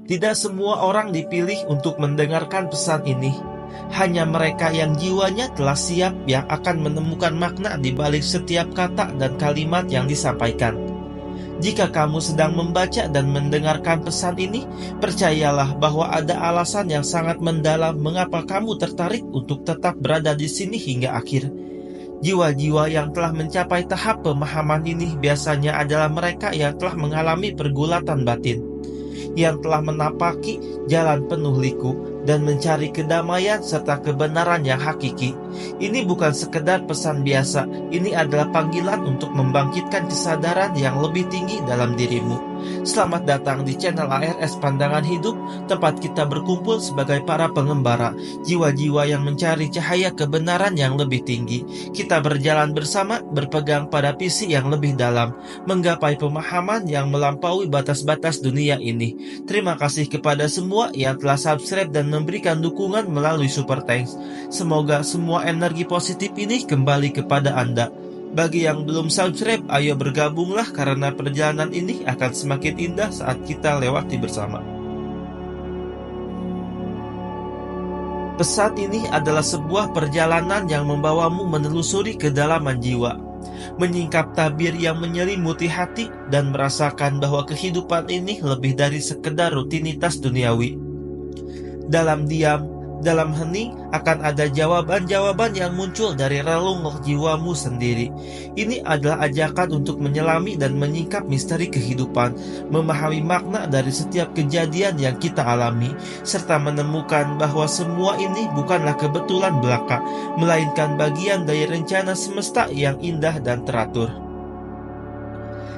Tidak semua orang dipilih untuk mendengarkan pesan ini. Hanya mereka yang jiwanya telah siap yang akan menemukan makna di balik setiap kata dan kalimat yang disampaikan. Jika kamu sedang membaca dan mendengarkan pesan ini, percayalah bahwa ada alasan yang sangat mendalam mengapa kamu tertarik untuk tetap berada di sini hingga akhir. Jiwa-jiwa yang telah mencapai tahap pemahaman ini biasanya adalah mereka yang telah mengalami pergulatan batin, yang telah menapaki jalan penuh liku dan mencari kedamaian serta kebenaran yang hakiki. Ini bukan sekedar pesan biasa, ini adalah panggilan untuk membangkitkan kesadaran yang lebih tinggi dalam dirimu. Selamat datang di channel ARS Pandangan Hidup, tempat kita berkumpul sebagai para pengembara, jiwa-jiwa yang mencari cahaya kebenaran yang lebih tinggi. Kita berjalan bersama, berpegang pada visi yang lebih dalam, menggapai pemahaman yang melampaui batas-batas dunia ini. Terima kasih kepada semua yang telah subscribe dan memberikan dukungan melalui Super Thanks. Semoga semua energi positif ini kembali kepada Anda. Bagi yang belum subscribe, ayo bergabunglah karena perjalanan ini akan semakin indah saat kita lewati bersama. Pesan ini adalah sebuah perjalanan yang membawamu menelusuri kedalaman jiwa, menyingkap tabir yang menyelimuti hati, dan merasakan bahwa kehidupan ini lebih dari sekedar rutinitas duniawi. Dalam diam, dalam hening, akan ada jawaban-jawaban yang muncul dari relung jiwamu sendiri. Ini adalah ajakan untuk menyelami dan menyingkap misteri kehidupan, memahami makna dari setiap kejadian yang kita alami, serta menemukan bahwa semua ini bukanlah kebetulan belaka, melainkan bagian dari rencana semesta yang indah dan teratur.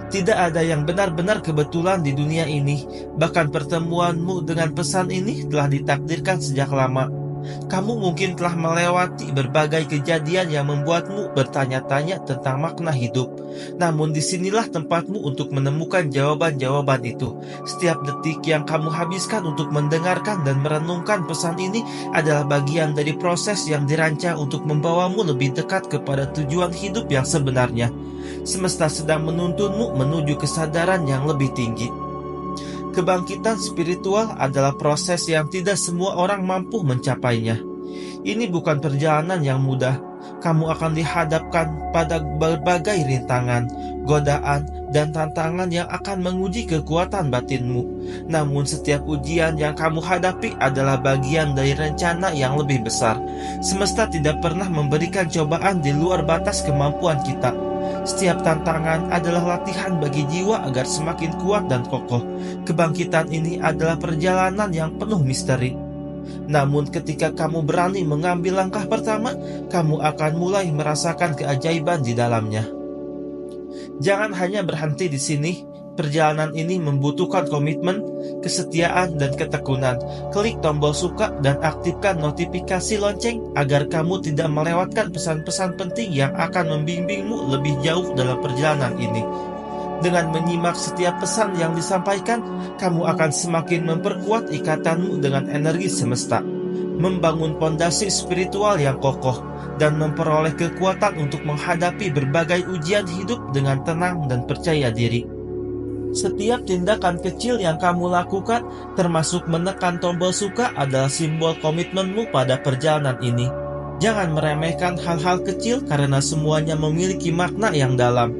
Tidak ada yang benar-benar kebetulan di dunia ini. Bahkan pertemuanmu dengan pesan ini telah ditakdirkan sejak lama. Kamu mungkin telah melewati berbagai kejadian yang membuatmu bertanya-tanya tentang makna hidup. Namun disinilah tempatmu untuk menemukan jawaban-jawaban itu. Setiap detik yang kamu habiskan untuk mendengarkan dan merenungkan pesan ini adalah bagian dari proses yang dirancang untuk membawamu lebih dekat kepada tujuan hidup yang sebenarnya. Semesta sedang menuntunmu menuju kesadaran yang lebih tinggi. Kebangkitan spiritual adalah proses yang tidak semua orang mampu mencapainya. Ini bukan perjalanan yang mudah. Kamu akan dihadapkan pada berbagai rintangan, godaan, dan tantangan yang akan menguji kekuatan batinmu. Namun setiap ujian yang kamu hadapi adalah bagian dari rencana yang lebih besar. Semesta tidak pernah memberikan cobaan di luar batas kemampuan kita. Setiap tantangan adalah latihan bagi jiwa agar semakin kuat dan kokoh. Kebangkitan ini adalah perjalanan yang penuh misteri. Namun ketika kamu berani mengambil langkah pertama, kamu akan mulai merasakan keajaiban di dalamnya. Jangan hanya berhenti di sini. Perjalanan ini membutuhkan komitmen, kesetiaan, dan ketekunan. Klik tombol suka dan aktifkan notifikasi lonceng agar kamu tidak melewatkan pesan-pesan penting yang akan membimbingmu lebih jauh dalam perjalanan ini. Dengan menyimak setiap pesan yang disampaikan, kamu akan semakin memperkuat ikatanmu dengan energi semesta, membangun pondasi spiritual yang kokoh, dan memperoleh kekuatan untuk menghadapi berbagai ujian hidup dengan tenang dan percaya diri. Setiap tindakan kecil yang kamu lakukan, termasuk menekan tombol suka, adalah simbol komitmenmu pada perjalanan ini. Jangan meremehkan hal-hal kecil karena semuanya memiliki makna yang dalam.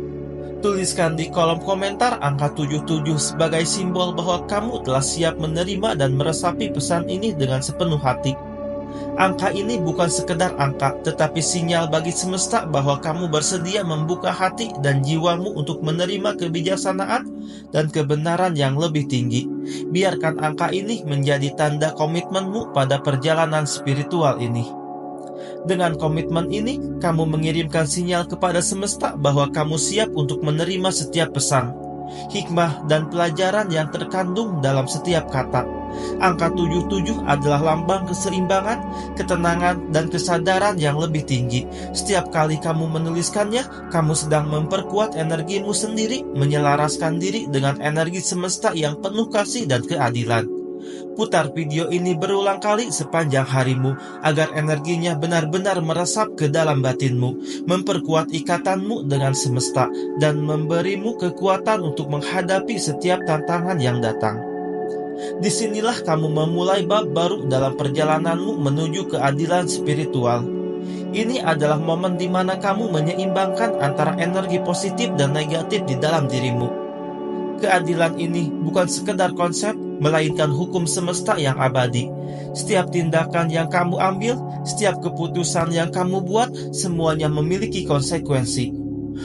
Tuliskan di kolom komentar angka 77 sebagai simbol bahwa kamu telah siap menerima dan meresapi pesan ini dengan sepenuh hati. Angka ini bukan sekedar angka, tetapi sinyal bagi semesta bahwa kamu bersedia membuka hati dan jiwamu untuk menerima kebijaksanaan dan kebenaran yang lebih tinggi. Biarkan angka ini menjadi tanda komitmenmu pada perjalanan spiritual ini. Dengan komitmen ini, kamu mengirimkan sinyal kepada semesta bahwa kamu siap untuk menerima setiap pesan, hikmah, dan pelajaran yang terkandung dalam setiap kata. Angka 77 adalah lambang keseimbangan, ketenangan, dan kesadaran yang lebih tinggi. Setiap kali kamu menuliskannya, kamu sedang memperkuat energimu sendiri, menyelaraskan diri dengan energi semesta yang penuh kasih dan keadilan. Putar video ini berulang kali sepanjang harimu agar energinya benar-benar meresap ke dalam batinmu, memperkuat ikatanmu dengan semesta, dan memberimu kekuatan untuk menghadapi setiap tantangan yang datang. Disinilah kamu memulai bab baru dalam perjalananmu menuju keadilan spiritual. Ini adalah momen di mana kamu menyeimbangkan antara energi positif dan negatif di dalam dirimu. Keadilan ini bukan sekedar konsep, melainkan hukum semesta yang abadi. Setiap tindakan yang kamu ambil, setiap keputusan yang kamu buat, semuanya memiliki konsekuensi.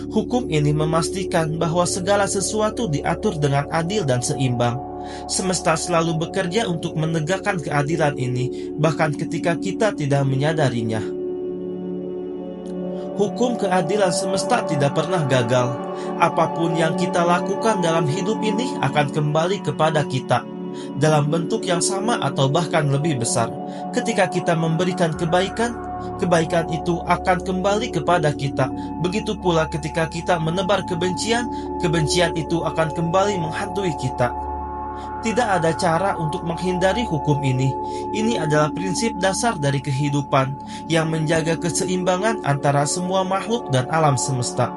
Hukum ini memastikan bahwa segala sesuatu diatur dengan adil dan seimbang. Semesta selalu bekerja untuk menegakkan keadilan ini, bahkan ketika kita tidak menyadarinya. Hukum keadilan semesta tidak pernah gagal. Apapun yang kita lakukan dalam hidup ini akan kembali kepada kita, dalam bentuk yang sama atau bahkan lebih besar. Ketika kita memberikan kebaikan, kebaikan itu akan kembali kepada kita. Begitu pula ketika kita menebar kebencian, kebencian itu akan kembali menghantui kita. Tidak ada cara untuk menghindari hukum ini. Ini adalah prinsip dasar dari kehidupan yang menjaga keseimbangan antara semua makhluk dan alam semesta.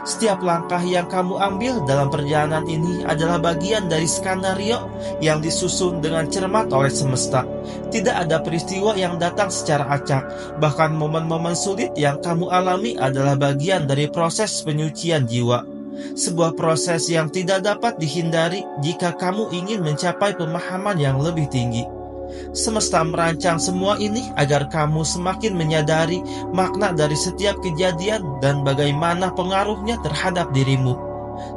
Setiap langkah yang kamu ambil dalam perjalanan ini adalah bagian dari skenario yang disusun dengan cermat oleh semesta. Tidak ada peristiwa yang datang secara acak. Bahkan momen-momen sulit yang kamu alami adalah bagian dari proses penyucian jiwa. Sebuah proses yang tidak dapat dihindari jika kamu ingin mencapai pemahaman yang lebih tinggi. Semesta merancang semua ini agar kamu semakin menyadari makna dari setiap kejadian dan bagaimana pengaruhnya terhadap dirimu.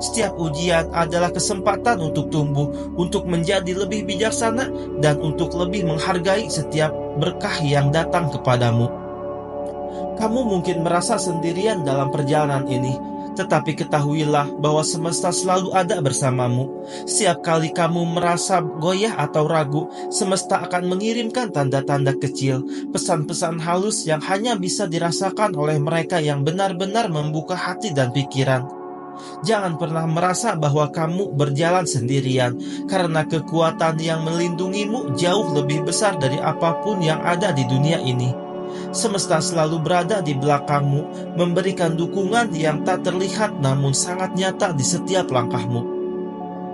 Setiap ujian adalah kesempatan untuk tumbuh, untuk menjadi lebih bijaksana, dan untuk lebih menghargai setiap berkah yang datang kepadamu. Kamu mungkin merasa sendirian dalam perjalanan ini, tetapi ketahuilah bahwa semesta selalu ada bersamamu. Setiap kali kamu merasa goyah atau ragu, semesta akan mengirimkan tanda-tanda kecil, pesan-pesan halus yang hanya bisa dirasakan oleh mereka yang benar-benar membuka hati dan pikiran. Jangan pernah merasa bahwa kamu berjalan sendirian, karena kekuatan yang melindungimu jauh lebih besar dari apapun yang ada di dunia ini. Semesta selalu berada di belakangmu, memberikan dukungan yang tak terlihat namun sangat nyata di setiap langkahmu.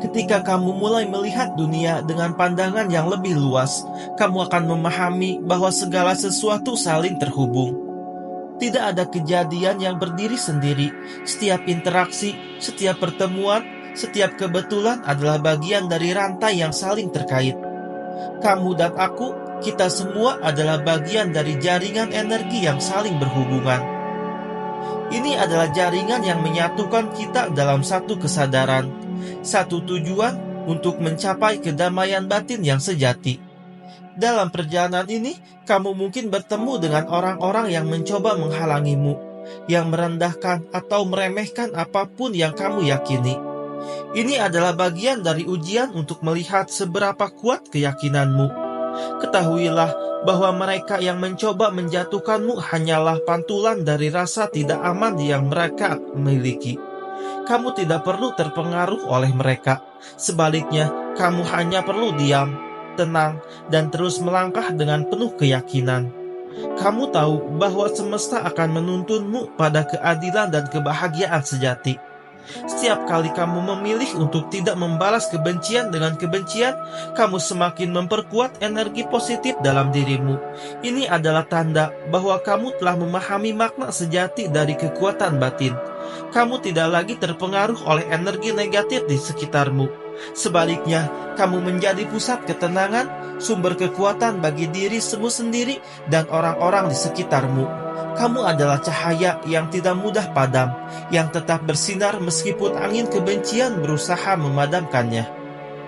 Ketika kamu mulai melihat dunia dengan pandangan yang lebih luas, kamu akan memahami bahwa segala sesuatu saling terhubung. Tidak ada kejadian yang berdiri sendiri. Setiap interaksi, setiap pertemuan, setiap kebetulan adalah bagian dari rantai yang saling terkait. Kamu dan aku, kita semua adalah bagian dari jaringan energi yang saling berhubungan. Ini adalah jaringan yang menyatukan kita dalam satu kesadaran, satu tujuan untuk mencapai kedamaian batin yang sejati. Dalam perjalanan ini, kamu mungkin bertemu dengan orang-orang yang mencoba menghalangimu, yang merendahkan atau meremehkan apapun yang kamu yakini. Ini adalah bagian dari ujian untuk melihat seberapa kuat keyakinanmu. Ketahuilah bahwa mereka yang mencoba menjatuhkanmu hanyalah pantulan dari rasa tidak aman yang mereka miliki. Kamu tidak perlu terpengaruh oleh mereka. Sebaliknya, kamu hanya perlu diam, tenang, dan terus melangkah dengan penuh keyakinan. Kamu tahu bahwa semesta akan menuntunmu pada keadilan dan kebahagiaan sejati. Setiap kali kamu memilih untuk tidak membalas kebencian dengan kebencian, kamu semakin memperkuat energi positif dalam dirimu. Ini adalah tanda bahwa kamu telah memahami makna sejati dari kekuatan batin. Kamu tidak lagi terpengaruh oleh energi negatif di sekitarmu. Sebaliknya, kamu menjadi pusat ketenangan, sumber kekuatan bagi dirimu sendiri dan orang-orang di sekitarmu. Kamu adalah cahaya yang tidak mudah padam, yang tetap bersinar meskipun angin kebencian berusaha memadamkannya.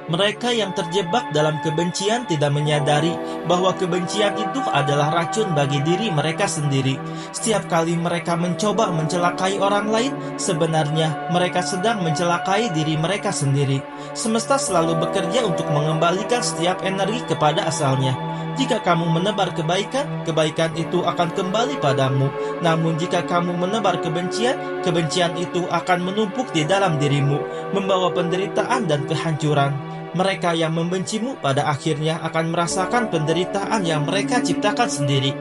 Mereka yang terjebak dalam kebencian tidak menyadari bahwa kebencian itu adalah racun bagi diri mereka sendiri. Setiap kali mereka mencoba mencelakai orang lain, sebenarnya mereka sedang mencelakai diri mereka sendiri. Semesta selalu bekerja untuk mengembalikan setiap energi kepada asalnya. Jika kamu menebar kebaikan, kebaikan itu akan kembali padamu. Namun jika kamu menebar kebencian, kebencian itu akan menumpuk di dalam dirimu, membawa penderitaan dan kehancuran. Mereka yang membencimu pada akhirnya akan merasakan penderitaan yang mereka ciptakan sendiri.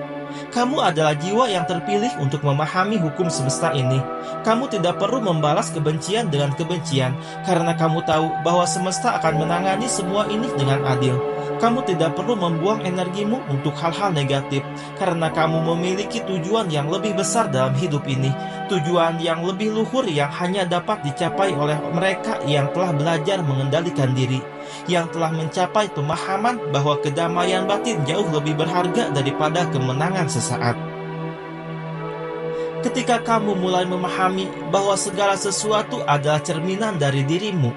Kamu adalah jiwa yang terpilih untuk memahami hukum semesta ini. Kamu tidak perlu membalas kebencian dengan kebencian, karena kamu tahu bahwa semesta akan menangani semua ini dengan adil. Kamu tidak perlu membuang energimu untuk hal-hal negatif, karena kamu memiliki tujuan yang lebih besar dalam hidup ini, tujuan yang lebih luhur yang hanya dapat dicapai oleh mereka yang telah belajar mengendalikan diri, yang telah mencapai pemahaman bahwa kedamaian batin jauh lebih berharga daripada kemenangan sesaat. Ketika kamu mulai memahami bahwa segala sesuatu adalah cerminan dari dirimu,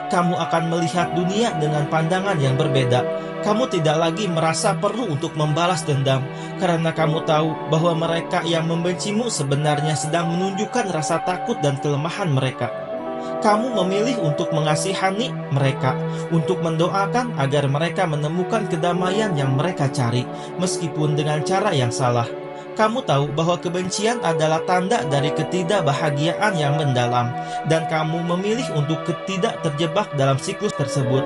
kamu akan melihat dunia dengan pandangan yang berbeda. Kamu tidak lagi merasa perlu untuk membalas dendam, karena kamu tahu bahwa mereka yang membencimu sebenarnya sedang menunjukkan rasa takut dan kelemahan mereka. Kamu memilih untuk mengasihani mereka, untuk mendoakan agar mereka menemukan kedamaian yang mereka cari, meskipun dengan cara yang salah. Kamu tahu bahwa kebencian adalah tanda dari ketidakbahagiaan yang mendalam, dan kamu memilih untuk tidak terjebak dalam siklus tersebut.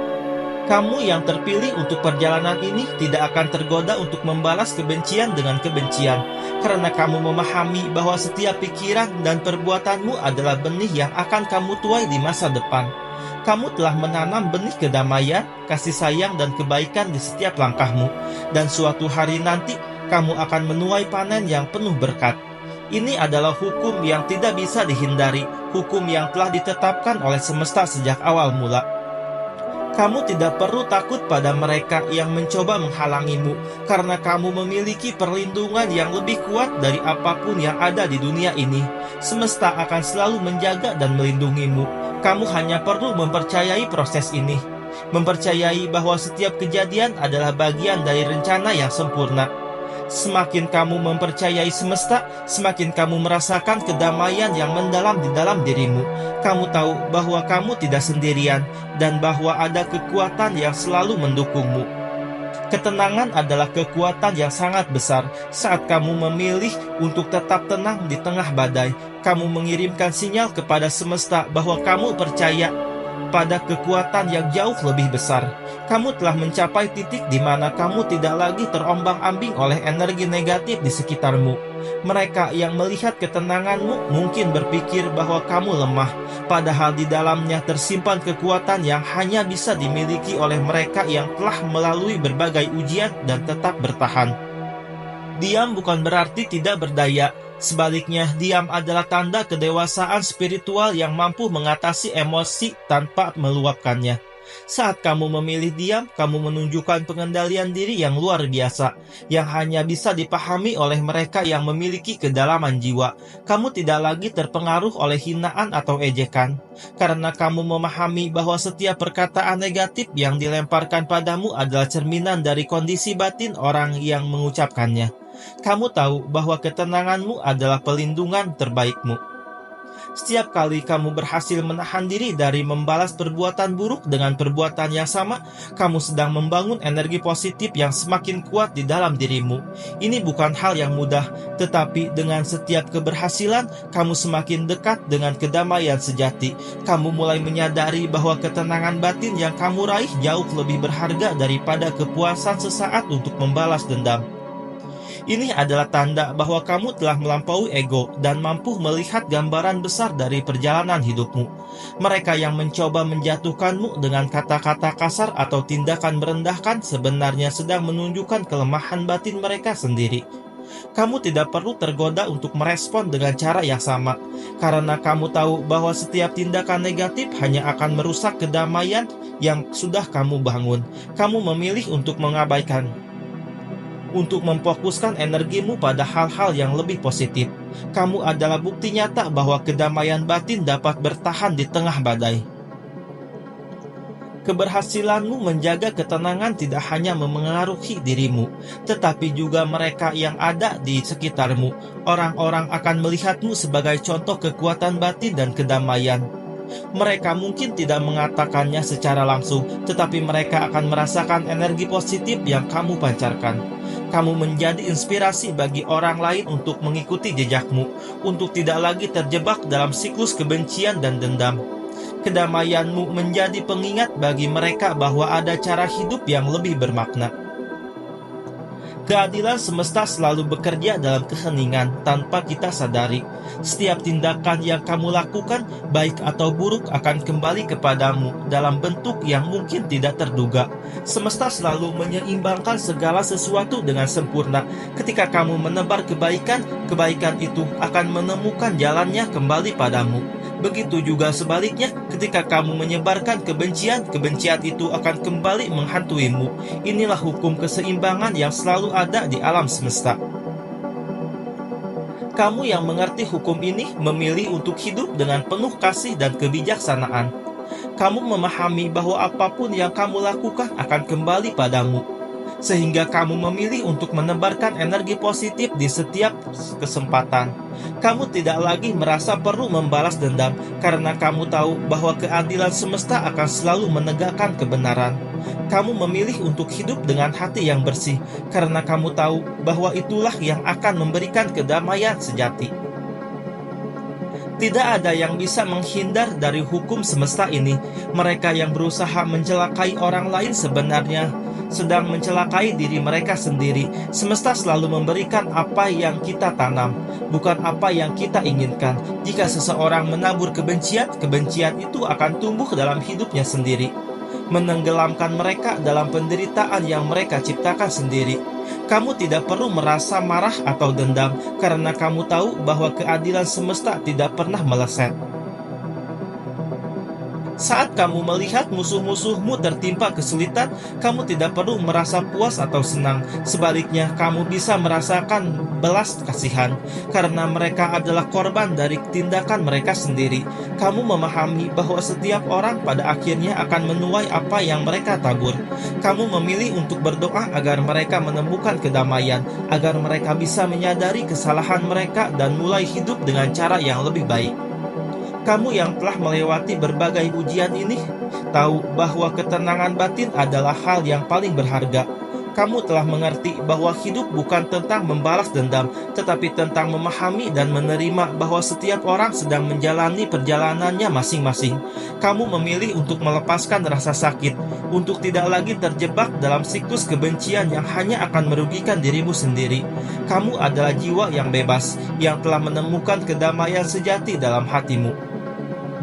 Kamu yang terpilih untuk perjalanan ini tidak akan tergoda untuk membalas kebencian dengan kebencian, karena kamu memahami bahwa setiap pikiran dan perbuatanmu adalah benih yang akan kamu tuai di masa depan. Kamu telah menanam benih kedamaian, kasih sayang, dan kebaikan di setiap langkahmu, dan suatu hari nanti kamu akan menuai panen yang penuh berkat. Ini adalah hukum yang tidak bisa dihindari, hukum yang telah ditetapkan oleh semesta sejak awal mula. Kamu tidak perlu takut pada mereka yang mencoba menghalangimu, karena kamu memiliki perlindungan yang lebih kuat dari apapun yang ada di dunia ini. Semesta akan selalu menjaga dan melindungimu. Kamu hanya perlu mempercayai proses ini, mempercayai bahwa setiap kejadian adalah bagian dari rencana yang sempurna. Semakin kamu mempercayai semesta, semakin kamu merasakan kedamaian yang mendalam di dalam dirimu. Kamu tahu bahwa kamu tidak sendirian, dan bahwa ada kekuatan yang selalu mendukungmu. Ketenangan adalah kekuatan yang sangat besar. Saat kamu memilih untuk tetap tenang di tengah badai, kamu mengirimkan sinyal kepada semesta bahwa kamu percaya pada kekuatan yang jauh lebih besar. Kamu telah mencapai titik di mana kamu tidak lagi terombang-ambing oleh energi negatif di sekitarmu. Mereka yang melihat ketenanganmu mungkin berpikir bahwa kamu lemah, padahal di dalamnya tersimpan kekuatan yang hanya bisa dimiliki oleh mereka yang telah melalui berbagai ujian dan tetap bertahan. Diam bukan berarti tidak berdaya. Sebaliknya, diam adalah tanda kedewasaan spiritual yang mampu mengatasi emosi tanpa meluapkannya. Saat kamu memilih diam, kamu menunjukkan pengendalian diri yang luar biasa, yang hanya bisa dipahami oleh mereka yang memiliki kedalaman jiwa. Kamu tidak lagi terpengaruh oleh hinaan atau ejekan, karena kamu memahami bahwa setiap perkataan negatif yang dilemparkan padamu adalah cerminan dari kondisi batin orang yang mengucapkannya. Kamu tahu bahwa ketenanganmu adalah pelindungan terbaikmu. Setiap kali kamu berhasil menahan diri dari membalas perbuatan buruk dengan perbuatan yang sama, kamu sedang membangun energi positif yang semakin kuat di dalam dirimu. Ini bukan hal yang mudah, tetapi dengan setiap keberhasilan, kamu semakin dekat dengan kedamaian sejati. Kamu mulai menyadari bahwa ketenangan batin yang kamu raih jauh lebih berharga daripada kepuasan sesaat untuk membalas dendam. Ini adalah tanda bahwa kamu telah melampaui ego dan mampu melihat gambaran besar dari perjalanan hidupmu. Mereka yang mencoba menjatuhkanmu dengan kata-kata kasar atau tindakan merendahkan sebenarnya sedang menunjukkan kelemahan batin mereka sendiri. Kamu tidak perlu tergoda untuk merespon dengan cara yang sama, karena kamu tahu bahwa setiap tindakan negatif hanya akan merusak kedamaian yang sudah kamu bangun. Kamu memilih untuk mengabaikan, untuk memfokuskan energimu pada hal-hal yang lebih positif. Kamu adalah bukti nyata bahwa kedamaian batin dapat bertahan di tengah badai. Keberhasilanmu menjaga ketenangan tidak hanya memengaruhi dirimu, tetapi juga mereka yang ada di sekitarmu. Orang-orang akan melihatmu sebagai contoh kekuatan batin dan kedamaian. Mereka mungkin tidak mengatakannya secara langsung, tetapi mereka akan merasakan energi positif yang kamu pancarkan. Kamu menjadi inspirasi bagi orang lain untuk mengikuti jejakmu, untuk tidak lagi terjebak dalam siklus kebencian dan dendam. Kedamaianmu menjadi pengingat bagi mereka bahwa ada cara hidup yang lebih bermakna. Keadilan semesta selalu bekerja dalam keheningan tanpa kita sadari. Setiap tindakan yang kamu lakukan, baik atau buruk, akan kembali kepadamu dalam bentuk yang mungkin tidak terduga. Semesta selalu menyeimbangkan segala sesuatu dengan sempurna. Ketika kamu menebar kebaikan, kebaikan itu akan menemukan jalannya kembali padamu. Begitu juga sebaliknya, ketika kamu menyebarkan kebencian, kebencian itu akan kembali menghantuimu. Inilah hukum keseimbangan yang selalu ada di alam semesta. Kamu yang mengerti hukum ini memilih untuk hidup dengan penuh kasih dan kebijaksanaan. Kamu memahami bahwa apapun yang kamu lakukan akan kembali padamu, sehingga kamu memilih untuk menebarkan energi positif di setiap kesempatan. Kamu tidak lagi merasa perlu membalas dendam karena kamu tahu bahwa keadilan semesta akan selalu menegakkan kebenaran. Kamu memilih untuk hidup dengan hati yang bersih karena kamu tahu bahwa itulah yang akan memberikan kedamaian sejati. Tidak ada yang bisa menghindar dari hukum semesta ini. Mereka yang berusaha mencelakai orang lain sebenarnya sedang mencelakai diri mereka sendiri. Semesta selalu memberikan apa yang kita tanam, bukan apa yang kita inginkan. Jika seseorang menabur kebencian, kebencian itu akan tumbuh dalam hidupnya sendiri, menenggelamkan mereka dalam penderitaan yang mereka ciptakan sendiri. Kamu tidak perlu merasa marah atau dendam, karena kamu tahu bahwa keadilan semesta tidak pernah meleset. Saat kamu melihat musuh-musuhmu tertimpa kesulitan, kamu tidak perlu merasa puas atau senang. Sebaliknya, kamu bisa merasakan belas kasihan, karena mereka adalah korban dari tindakan mereka sendiri. Kamu memahami bahwa setiap orang pada akhirnya akan menuai apa yang mereka tabur. Kamu memilih untuk berdoa agar mereka menemukan kedamaian, agar mereka bisa menyadari kesalahan mereka dan mulai hidup dengan cara yang lebih baik. Kamu yang telah melewati berbagai ujian ini tahu bahwa ketenangan batin adalah hal yang paling berharga. Kamu telah mengerti bahwa hidup bukan tentang membalas dendam, tetapi tentang memahami dan menerima bahwa setiap orang sedang menjalani perjalanannya masing-masing. Kamu memilih untuk melepaskan rasa sakit, untuk tidak lagi terjebak dalam siklus kebencian yang hanya akan merugikan dirimu sendiri. Kamu adalah jiwa yang bebas, yang telah menemukan kedamaian sejati dalam hatimu.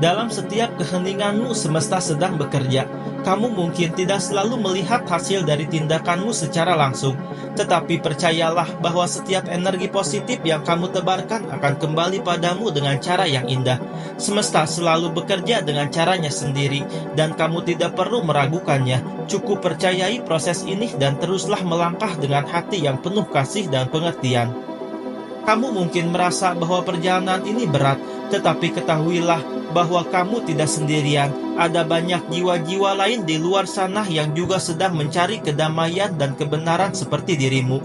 Dalam setiap keheninganmu, semesta sedang bekerja. Kamu mungkin tidak selalu melihat hasil dari tindakanmu secara langsung, tetapi percayalah bahwa setiap energi positif yang kamu tebarkan akan kembali padamu dengan cara yang indah. Semesta selalu bekerja dengan caranya sendiri, dan kamu tidak perlu meragukannya. Cukup percayai proses ini dan teruslah melangkah dengan hati yang penuh kasih dan pengertian. Kamu mungkin merasa bahwa perjalanan ini berat, tetapi ketahuilah bahwa kamu tidak sendirian. Ada banyak jiwa-jiwa lain di luar sana yang juga sedang mencari kedamaian dan kebenaran seperti dirimu.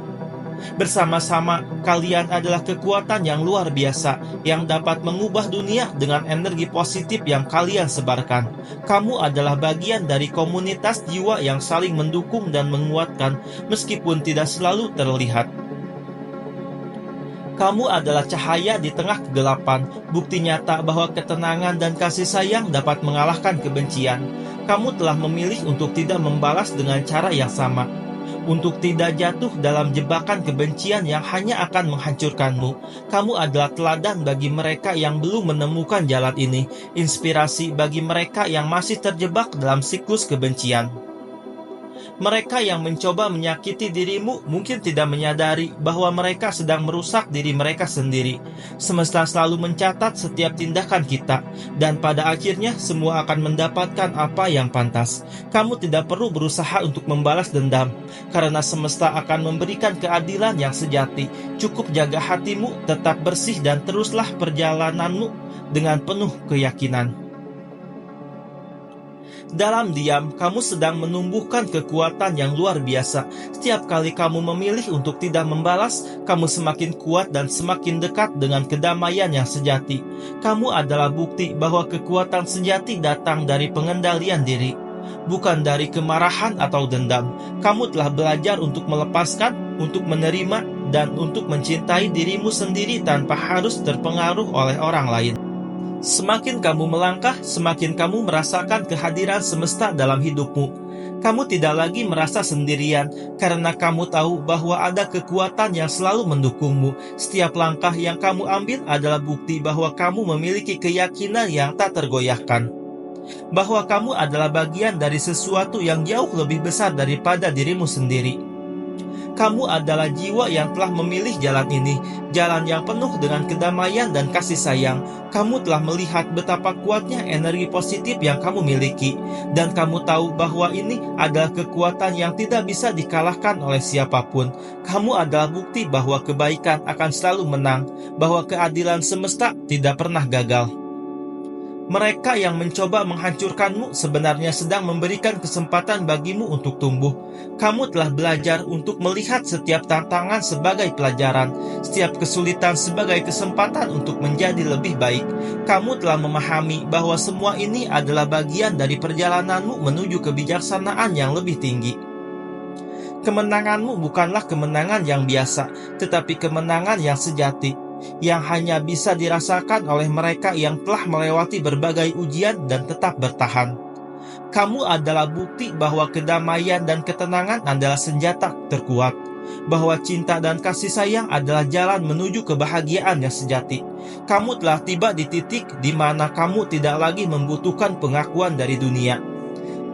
Bersama-sama, kalian adalah kekuatan yang luar biasa yang dapat mengubah dunia dengan energi positif yang kalian sebarkan. Kamu adalah bagian dari komunitas jiwa yang saling mendukung dan menguatkan, meskipun tidak selalu terlihat. Kamu adalah cahaya di tengah kegelapan, bukti nyata bahwa ketenangan dan kasih sayang dapat mengalahkan kebencian. Kamu telah memilih untuk tidak membalas dengan cara yang sama, untuk tidak jatuh dalam jebakan kebencian yang hanya akan menghancurkanmu. Kamu adalah teladan bagi mereka yang belum menemukan jalan ini, inspirasi bagi mereka yang masih terjebak dalam siklus kebencian. Mereka yang mencoba menyakiti dirimu mungkin tidak menyadari bahwa mereka sedang merusak diri mereka sendiri. Semesta selalu mencatat setiap tindakan kita, dan pada akhirnya semua akan mendapatkan apa yang pantas. Kamu tidak perlu berusaha untuk membalas dendam, karena semesta akan memberikan keadilan yang sejati. Cukup jaga hatimu tetap bersih dan teruslah perjalananmu dengan penuh keyakinan. Dalam diam, kamu sedang menumbuhkan kekuatan yang luar biasa. Setiap kali kamu memilih untuk tidak membalas, kamu semakin kuat dan semakin dekat dengan kedamaian yang sejati. Kamu adalah bukti bahwa kekuatan sejati datang dari pengendalian diri, bukan dari kemarahan atau dendam. Kamu telah belajar untuk melepaskan, untuk menerima, dan untuk mencintai dirimu sendiri tanpa harus terpengaruh oleh orang lain. Semakin kamu melangkah, semakin kamu merasakan kehadiran semesta dalam hidupmu. Kamu tidak lagi merasa sendirian karena kamu tahu bahwa ada kekuatan yang selalu mendukungmu. Setiap langkah yang kamu ambil adalah bukti bahwa kamu memiliki keyakinan yang tak tergoyahkan, bahwa kamu adalah bagian dari sesuatu yang jauh lebih besar daripada dirimu sendiri. Kamu adalah jiwa yang telah memilih jalan ini, jalan yang penuh dengan kedamaian dan kasih sayang. Kamu telah melihat betapa kuatnya energi positif yang kamu miliki, dan kamu tahu bahwa ini adalah kekuatan yang tidak bisa dikalahkan oleh siapapun. Kamu adalah bukti bahwa kebaikan akan selalu menang, bahwa keadilan semesta tidak pernah gagal. Mereka yang mencoba menghancurkanmu sebenarnya sedang memberikan kesempatan bagimu untuk tumbuh. Kamu telah belajar untuk melihat setiap tantangan sebagai pelajaran, setiap kesulitan sebagai kesempatan untuk menjadi lebih baik. Kamu telah memahami bahwa semua ini adalah bagian dari perjalananmu menuju kebijaksanaan yang lebih tinggi. Kemenanganmu bukanlah kemenangan yang biasa, tetapi kemenangan yang sejati, yang hanya bisa dirasakan oleh mereka yang telah melewati berbagai ujian dan tetap bertahan. Kamu adalah bukti bahwa kedamaian dan ketenangan adalah senjata terkuat, bahwa cinta dan kasih sayang adalah jalan menuju kebahagiaan yang sejati. Kamu telah tiba di titik di mana kamu tidak lagi membutuhkan pengakuan dari dunia.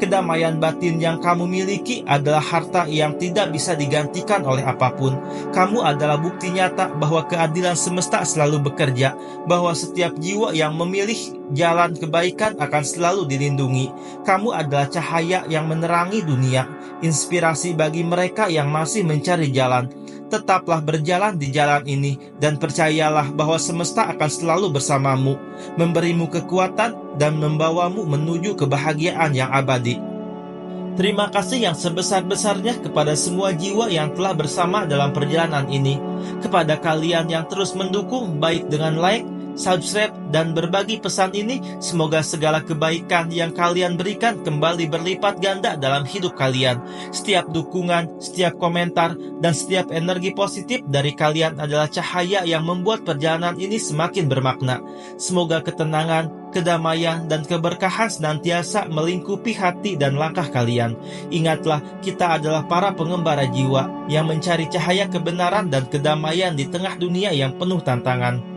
Kedamaian batin yang kamu miliki adalah harta yang tidak bisa digantikan oleh apapun. Kamu adalah bukti nyata bahwa keadilan semesta selalu bekerja, bahwa setiap jiwa yang memilih jalan kebaikan akan selalu dilindungi. Kamu adalah cahaya yang menerangi dunia, inspirasi bagi mereka yang masih mencari jalan. Tetaplah berjalan di jalan ini, dan percayalah bahwa semesta akan selalu bersamamu, memberimu kekuatan dan membawamu menuju kebahagiaan yang abadi. Terima kasih yang sebesar-besarnya kepada semua jiwa yang telah bersama dalam perjalanan ini, kepada kalian yang terus mendukung baik dengan like, subscribe, dan berbagi pesan ini. Semoga segala kebaikan yang kalian berikan kembali berlipat ganda dalam hidup kalian. Setiap dukungan, setiap komentar, dan setiap energi positif dari kalian adalah cahaya yang membuat perjalanan ini semakin bermakna. Semoga ketenangan, kedamaian, dan keberkahan senantiasa melingkupi hati dan langkah kalian. Ingatlah, kita adalah para pengembara jiwa yang mencari cahaya kebenaran dan kedamaian di tengah dunia yang penuh tantangan.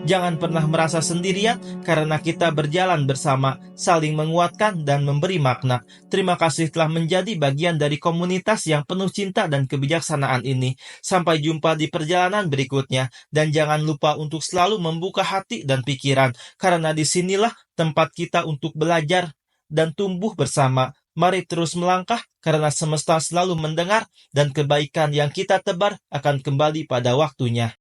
Jangan pernah merasa sendirian karena kita berjalan bersama, saling menguatkan dan memberi makna. Terima kasih telah menjadi bagian dari komunitas yang penuh cinta dan kebijaksanaan ini. Sampai jumpa di perjalanan berikutnya, dan jangan lupa untuk selalu membuka hati dan pikiran, karena disinilah tempat kita untuk belajar dan tumbuh bersama. Mari terus melangkah, karena semesta selalu mendengar, dan kebaikan yang kita tebar akan kembali pada waktunya.